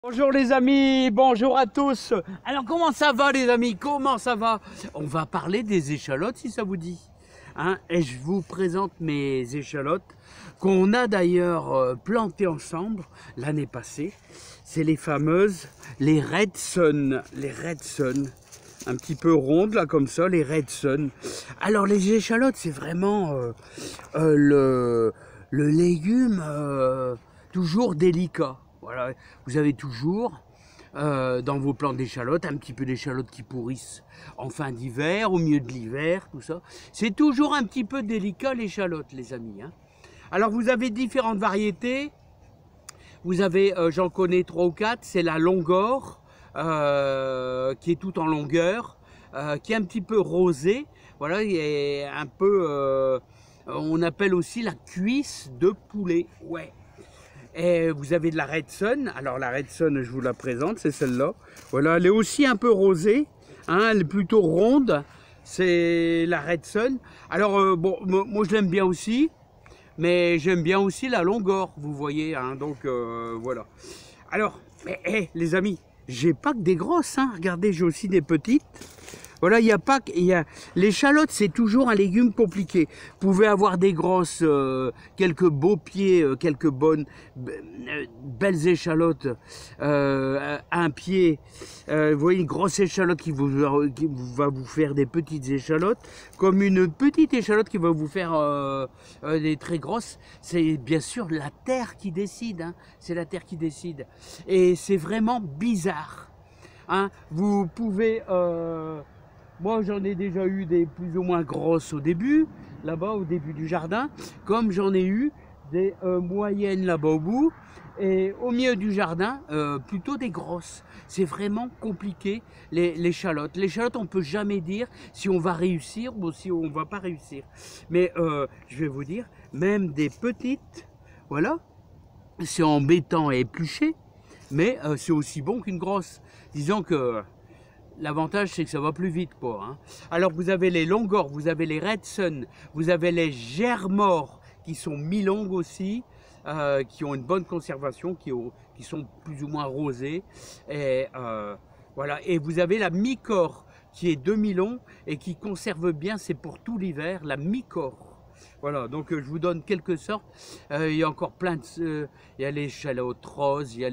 Bonjour les amis, bonjour à tous. Alors comment ça va les amis, comment ça va? On va parler des échalotes si ça vous dit. Et je vous présente mes échalotes qu'on a d'ailleurs plantées ensemble l'année passée. C'est les fameuses, les Red Sun, un petit peu rondes là comme ça, les Red Sun. Alors les échalotes c'est vraiment le légume toujours délicat. Voilà, vous avez toujours dans vos plants d'échalotes un petit peu d'échalotes qui pourrissent en fin d'hiver, au milieu de l'hiver, tout ça. C'est toujours un petit peu délicat l'échalote, les amis. Alors vous avez différentes variétés. Vous avez, j'en connais 3 ou 4, c'est la Longor, qui est toute en longueur, qui est un petit peu rosée. Voilà, et un peu, on appelle aussi la cuisse de poulet. Ouais. Et vous avez de la Red Sun. Alors la Red Sun, je vous la présente, c'est celle-là. Voilà, elle est aussi un peu rosée, elle est plutôt ronde. C'est la Red Sun. Alors bon, moi je l'aime bien aussi, mais j'aime bien aussi la Longor, vous voyez. Donc voilà. Alors, les amis, j'ai pas que des grosses. Regardez, j'ai aussi des petites. Voilà, il n'y a pas que. L'échalote, c'est toujours un légume compliqué. Vous pouvez avoir des grosses, quelques beaux pieds, quelques bonnes, belles échalotes, un pied. Vous voyez, une grosse échalote qui va vous faire des petites échalotes, comme une petite échalote qui va vous faire des très grosses. C'est bien sûr la terre qui décide. C'est la terre qui décide. Et c'est vraiment bizarre. Vous pouvez. Moi, j'en ai déjà eu des plus ou moins grosses au début, là-bas, au début du jardin, comme j'en ai eu des moyennes là-bas au bout, et au milieu du jardin, plutôt des grosses. C'est vraiment compliqué, l'échalote. L'échalote, on ne peut jamais dire si on va réussir ou si on ne va pas réussir. Mais je vais vous dire, même des petites, voilà, c'est embêtant à éplucher, mais c'est aussi bon qu'une grosse. Disons que l'avantage, c'est que ça va plus vite, quoi. Alors, vous avez les Longor, vous avez les Red Sun, vous avez les Germor, qui sont mi-longues aussi, qui ont une bonne conservation, qui sont plus ou moins rosées. Et voilà. Et vous avez la Micor, qui est demi-long et qui conserve bien, c'est pour tout l'hiver, la Micor. Voilà, donc je vous donne quelques sortes. Il y a encore plein de... il y a l'échalote rose, il y a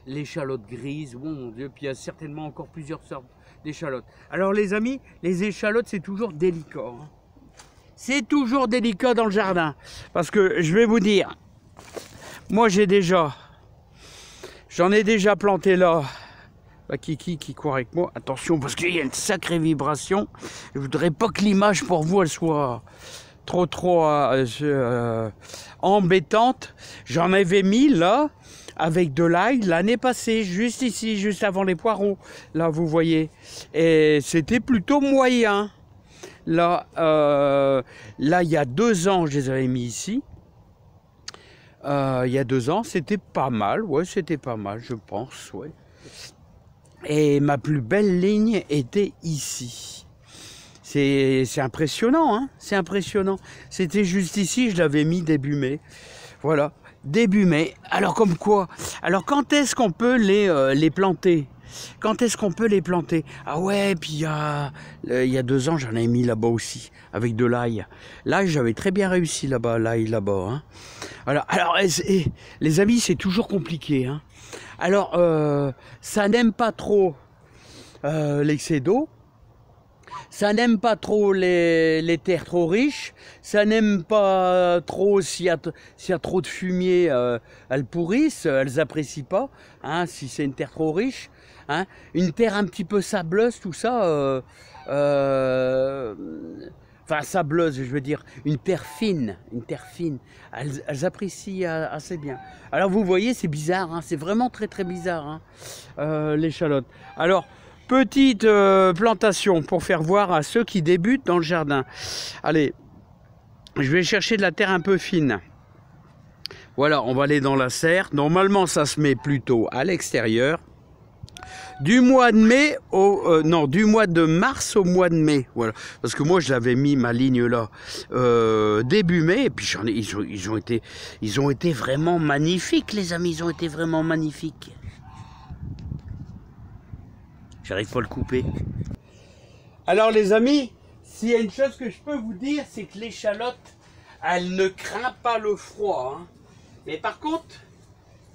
l'échalote grise, mon Dieu, puis il y a certainement encore plusieurs sortes d'échalotes. Alors les amis, les échalotes, c'est toujours délicat. C'est toujours délicat dans le jardin. Parce que je vais vous dire, moi j'en ai déjà planté là. Kiki qui court avec moi, attention parce qu'il y a une sacrée vibration. Je voudrais pas que l'image pour vous elle soit trop embêtante. J'en avais mis là avec de l'ail l'année passée, juste ici, juste avant les poireaux. Là vous voyez, et c'était plutôt moyen. Là, il y a 2 ans, je les avais mis ici. Il y a 2 ans, c'était pas mal, ouais, c'était pas mal, je pense, ouais. Et ma plus belle ligne était ici. C'est impressionnant, c'est impressionnant. C'était juste ici, je l'avais mis début mai. Voilà, début mai. Alors comme quoi? Alors quand est-ce qu'on peut les planter? Quand est-ce qu'on peut les planter? Ah ouais, puis il y a 2 ans, j'en ai mis là-bas aussi, avec de l'ail. L'ail, j'avais très bien réussi là-bas, l'ail là-bas. Alors les amis, c'est toujours compliqué. Alors, ça n'aime pas trop l'excès d'eau, ça n'aime pas trop les terres trop riches, ça n'aime pas trop s'il y a trop de fumier, elles pourrissent, elles apprécient pas, si c'est une terre trop riche. Une terre un petit peu sableuse, tout ça, enfin sableuse, je veux dire, une terre fine, elles apprécient assez bien. Alors vous voyez, c'est bizarre, c'est vraiment très très bizarre, l'échalote. Alors, petite plantation pour faire voir à ceux qui débutent dans le jardin. Allez, je vais chercher de la terre un peu fine. Voilà, on va aller dans la serre. Normalement, ça se met plutôt à l'extérieur. Du mois de mai au du mois de mars au mois de mai, voilà. Parce que moi je l'avais mis ma ligne là début mai, et puis ils ont été vraiment magnifiques, les amis, ils ont été vraiment magnifiques. J'arrive pas à le couper. Alors les amis, s'il y a une chose que je peux vous dire, c'est que l'échalote, elle ne craint pas le froid. Hein. Mais par contre,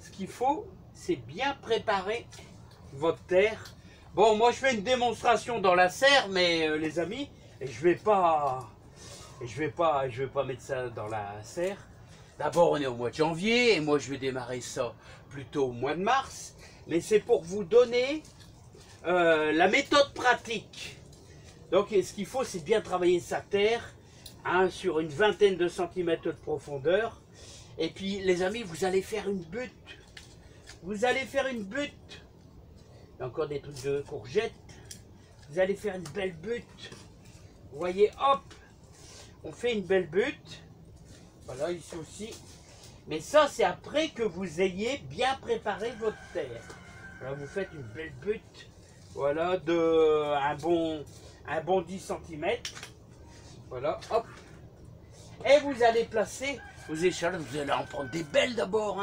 ce qu'il faut, c'est bien préparer votre terre. Bon, moi je fais une démonstration dans la serre, mais les amis, je vais pas mettre ça dans la serre. D'abord, on est au mois de janvier, et moi je vais démarrer ça plutôt au mois de mars. Mais c'est pour vous donner la méthode pratique. Donc ce qu'il faut, c'est bien travailler sa terre hein, sur une vingtaine de centimètres de profondeur. Et puis les amis, vous allez faire une butte. Vous allez faire une butte. Il y a encore des trucs de courgettes. Vous allez faire une belle butte. Vous voyez, hop, on fait une belle butte. Voilà, ici aussi. Mais ça, c'est après que vous ayez bien préparé votre terre. Voilà, vous faites une belle butte. Voilà, de un bon 10 cm. Voilà, hop. Et vous allez placer vos échalotes. Vous allez en prendre des belles d'abord.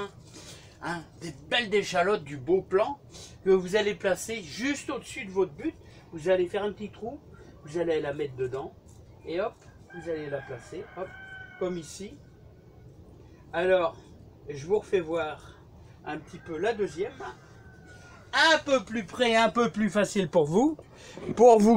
Hein, des belles échalotes du beau plan. Que vous allez placer juste au-dessus de votre butte. Vous allez faire un petit trou. Vous allez la mettre dedans. Et hop, vous allez la placer. Hop, comme ici. Alors, je vous refais voir un petit peu la deuxième. Un peu plus près, un peu plus facile pour vous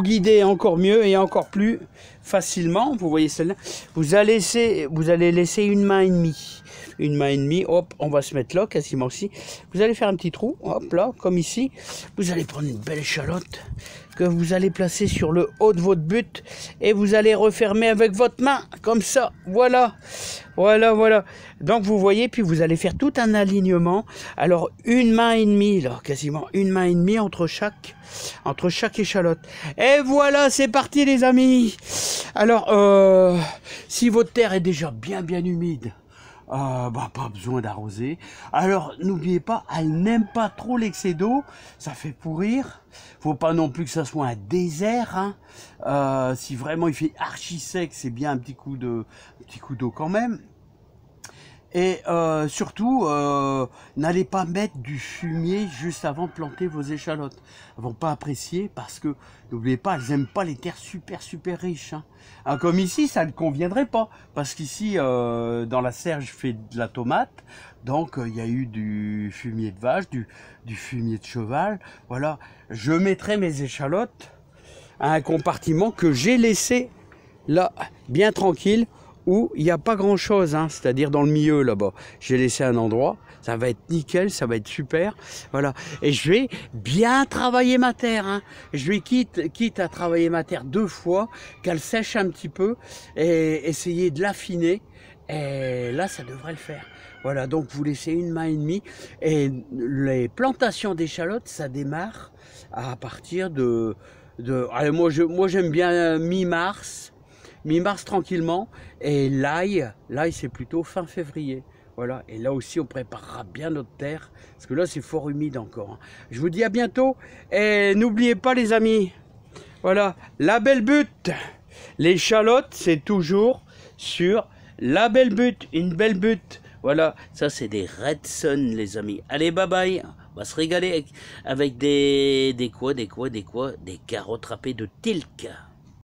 guider encore mieux et encore plus facilement. Vous voyez celle-là, vous allez laisser une main et demie, hop, on va se mettre là, quasiment ici. Vous allez faire un petit trou, hop là, comme ici. Vous allez prendre une belle échalote que vous allez placer sur le haut de votre butte et vous allez refermer avec votre main, comme ça, voilà. Voilà. Donc vous voyez, puis vous allez faire tout un alignement. Alors une main et demie, là, quasiment une main et demie entre chaque échalote. Et voilà, c'est parti les amis. Alors, si votre terre est déjà bien humide, pas besoin d'arroser. Alors n'oubliez pas, elle n'aime pas trop l'excès d'eau, ça fait pourrir. Faut pas non plus que ça soit un désert. Hein. Si vraiment il fait archi sec, c'est bien un petit coup d'eau quand même. Et surtout, n'allez pas mettre du fumier juste avant de planter vos échalotes. Elles vont pas apprécier parce que, n'oubliez pas, elles n'aiment pas les terres super riches. Hein. Comme ici, ça ne conviendrait pas. Parce qu'ici, dans la serre, je fais de la tomate. Donc, il y a eu du fumier de vache, du fumier de cheval. Voilà, je mettrai mes échalotes à un compartiment que j'ai laissé là, bien tranquille, où il n'y a pas grand chose, hein, c'est-à-dire dans le milieu là-bas. J'ai laissé un endroit, ça va être nickel, ça va être super. Voilà, et je vais bien travailler ma terre. Hein. Je vais quitte à travailler ma terre 2 fois, qu'elle sèche un petit peu et essayer de l'affiner. Et là, ça devrait le faire. Voilà, donc vous laissez une main et demie. Et les plantations d'échalotes, ça démarre à partir allez, moi j'aime bien mi-mars tranquillement, et l'ail c'est plutôt fin février. Voilà, et là aussi on préparera bien notre terre, parce que là c'est fort humide encore. Hein. Je vous dis à bientôt, et n'oubliez pas les amis, voilà, la belle butte, l'échalote c'est toujours sur la belle butte, une belle butte. Voilà, ça c'est des Red Sun les amis. Allez, bye bye, on va se régaler avec des carottes râpées de Tilk.